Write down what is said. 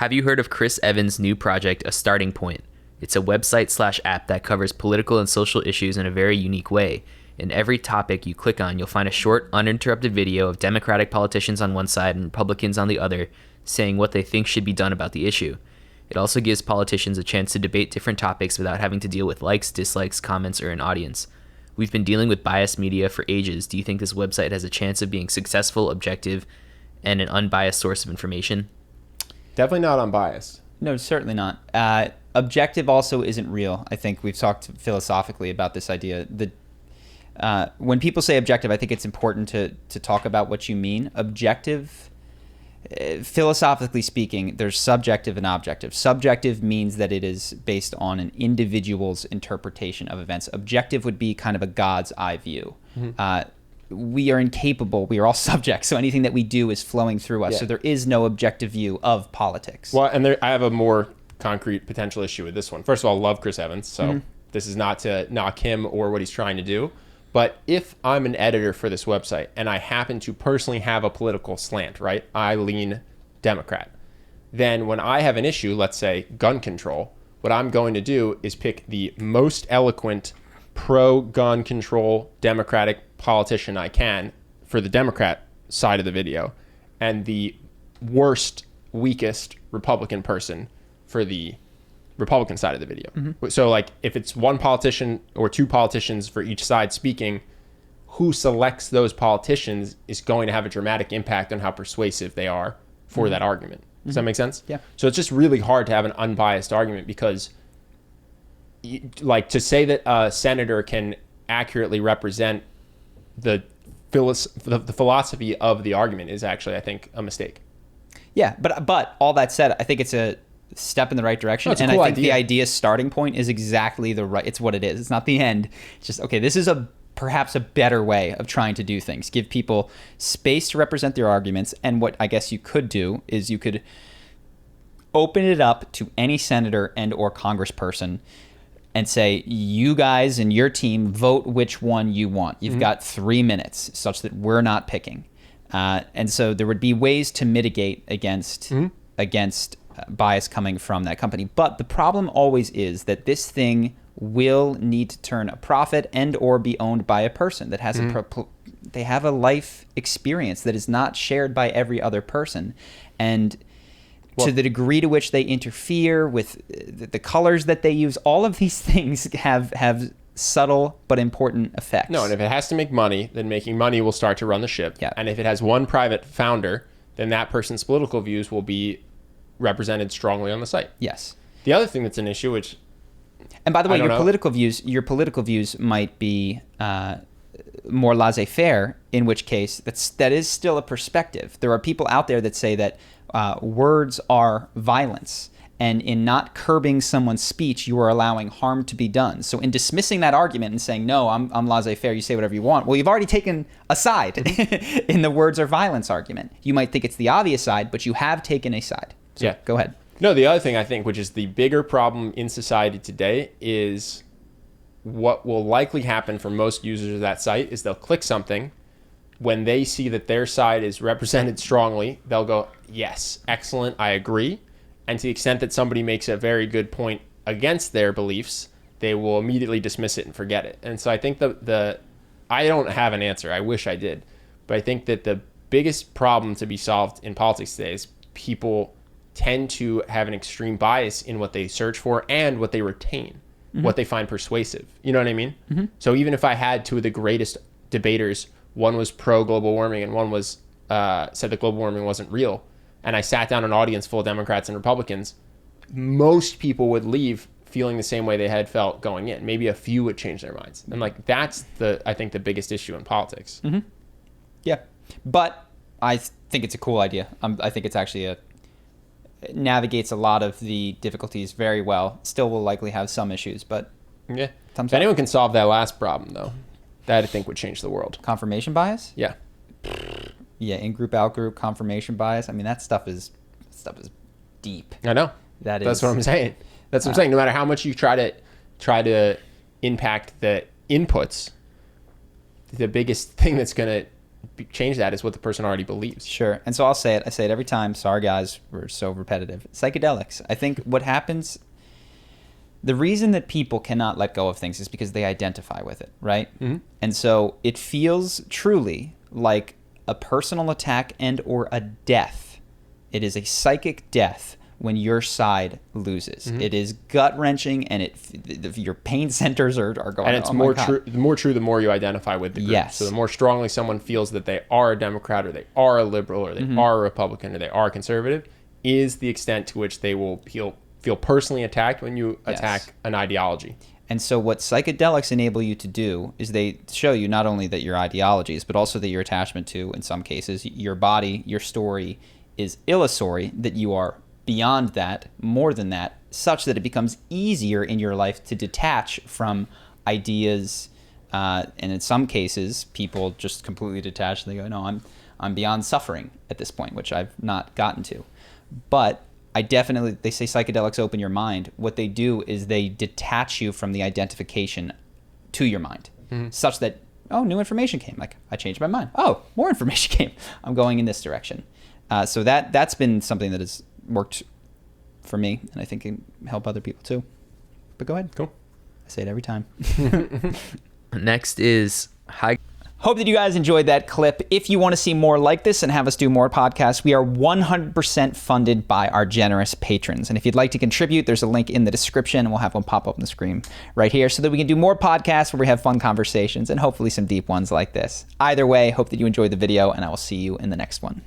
Have you heard of Chris Evans' new project, A Starting Point? It's a website/app that covers political and social issues in a very unique way. In every topic you click on, you'll find a short, uninterrupted video of Democratic politicians on one side and Republicans on the other saying what they think should be done about the issue. It also gives politicians a chance to debate different topics without having to deal with likes, dislikes, comments, or an audience. We've been dealing with biased media for ages. Do you think this website has a chance of being successful, objective, and an unbiased source of information? Definitely not unbiased. No, certainly not. Objective also isn't real. I think we've talked philosophically about this idea. When people say objective, I think it's important to talk about what you mean. Objective, philosophically speaking, there's subjective and objective. Subjective means that it is based on an individual's interpretation of events. Objective would be kind of a God's eye view. Mm-hmm. We are incapable. We are all subjects. So anything that we do is flowing through us. Yeah. So there is no objective view of politics. Well, and I have a more concrete potential issue with this one. First of all, I love Chris Evans. So this is not to knock him or what he's trying to do. But if I'm an editor for this website and I happen to personally have a political slant, right? I lean Democrat. Then when I have an issue, let's say gun control, what I'm going to do is pick the most eloquent pro-gun control Democratic politician I can for the Democrat side of the video and the worst, weakest Republican person for the Republican side of the video. Mm-hmm. So like if it's one politician or two politicians for each side speaking, who selects those politicians is going to have a dramatic impact on how persuasive they are for that argument. Does that make sense? Yeah. So it's just really hard to have an unbiased argument because like to say that a senator can accurately represent the philosophy of the argument is actually, I think, a mistake. Yeah, but all that said, I think it's a step in the right direction. No, it's a and cool I think idea. the idea starting point is exactly the right, it's what it is. It's not the end. It's just, okay, this is perhaps a better way of trying to do things. Give people space to represent their arguments. And what I guess you could do is you could open it up to any senator and or congressperson and say, you guys and your team vote which one you want. You've got 3 minutes such that we're not picking. And so there would be ways to mitigate against bias coming from that company. But the problem always is that this thing will need to turn a profit and or be owned by a person that has they have a life experience that is not shared by every other person. And to the degree to which they interfere with the colors that they use, all of these things have subtle but important effects. No, and if it has to make money, then making money will start to run the ship. Yeah. And if it has one private founder, then that person's political views will be represented strongly on the site. Yes. The other thing that's an issue, which... And by the way, your political views might be more laissez-faire, in which case that is still a perspective. There are people out there that say that words are violence, and in not curbing someone's speech, you are allowing harm to be done. So in dismissing that argument and saying, no, I'm laissez-faire, you say whatever you want, well, you've already taken a side in the words are violence argument. You might think it's the obvious side, but you have taken a side. So yeah. Go ahead. No, the other thing I think, which is the bigger problem in society today, is what will likely happen for most users of that site is they'll click something. When they see that their side is represented strongly, they'll go, yes, excellent, I agree. And to the extent that somebody makes a very good point against their beliefs, they will immediately dismiss it and forget it. And so I think I don't have an answer. I wish I did. But I think that the biggest problem to be solved in politics today is people tend to have an extreme bias in what they search for and what they retain, what they find persuasive. You know what I mean? Mm-hmm. So even if I had two of the greatest debaters, one was pro global warming and one was said that global warming wasn't real, and I sat down an audience full of Democrats and Republicans, most people would leave feeling the same way they had felt going in. Maybe a few would change their minds. And like that's I think the biggest issue in politics. Mm-hmm. Yeah, but I think it's a cool idea. I think it's actually navigates a lot of the difficulties very well. Still will likely have some issues, but yeah. If anyone can solve that last problem though, that I think would change the world. Confirmation bias? Yeah. Yeah, in-group, out-group, confirmation bias. I mean, that stuff is deep. I know. That's what I'm saying. That's what I'm saying. No matter how much you try to impact the inputs, the biggest thing that's going to change that is what the person already believes. Sure. And so I'll say it. I say it every time. Sorry, guys. We're so repetitive. Psychedelics. I think what happens, the reason that people cannot let go of things is because they identify with it, right? Mm-hmm. And so it feels truly like a personal attack and or a death. It is a psychic death when your side loses. Mm-hmm. It is gut-wrenching, and your pain centers are going. And it's more true. The more true, the more you identify with the group. Yes. So the more strongly someone feels that they are a Democrat, or they are a liberal, or they are a Republican, or they are a conservative, is the extent to which they will feel personally attacked when you attack an ideology. And so what psychedelics enable you to do is they show you not only that your ideologies, but also that your attachment to, in some cases, your body, your story is illusory, that you are beyond that, more than that, such that it becomes easier in your life to detach from ideas. And in some cases, people just completely detach. They go, no, I'm beyond suffering at this point, which I've not gotten to. But they say psychedelics open your mind. What they do is they detach you from the identification to your mind, such that, oh, new information came. Like, I changed my mind. Oh, more information came. I'm going in this direction. So that's been something that has worked for me, and I think can help other people too. But go ahead. Cool. I say it every time. Next is high. Hope that you guys enjoyed that clip. If you want to see more like this and have us do more podcasts, we are 100% funded by our generous patrons. And if you'd like to contribute, there's a link in the description, and we'll have one pop up on the screen right here so that we can do more podcasts where we have fun conversations and hopefully some deep ones like this. Either way, hope that you enjoyed the video, and I will see you in the next one.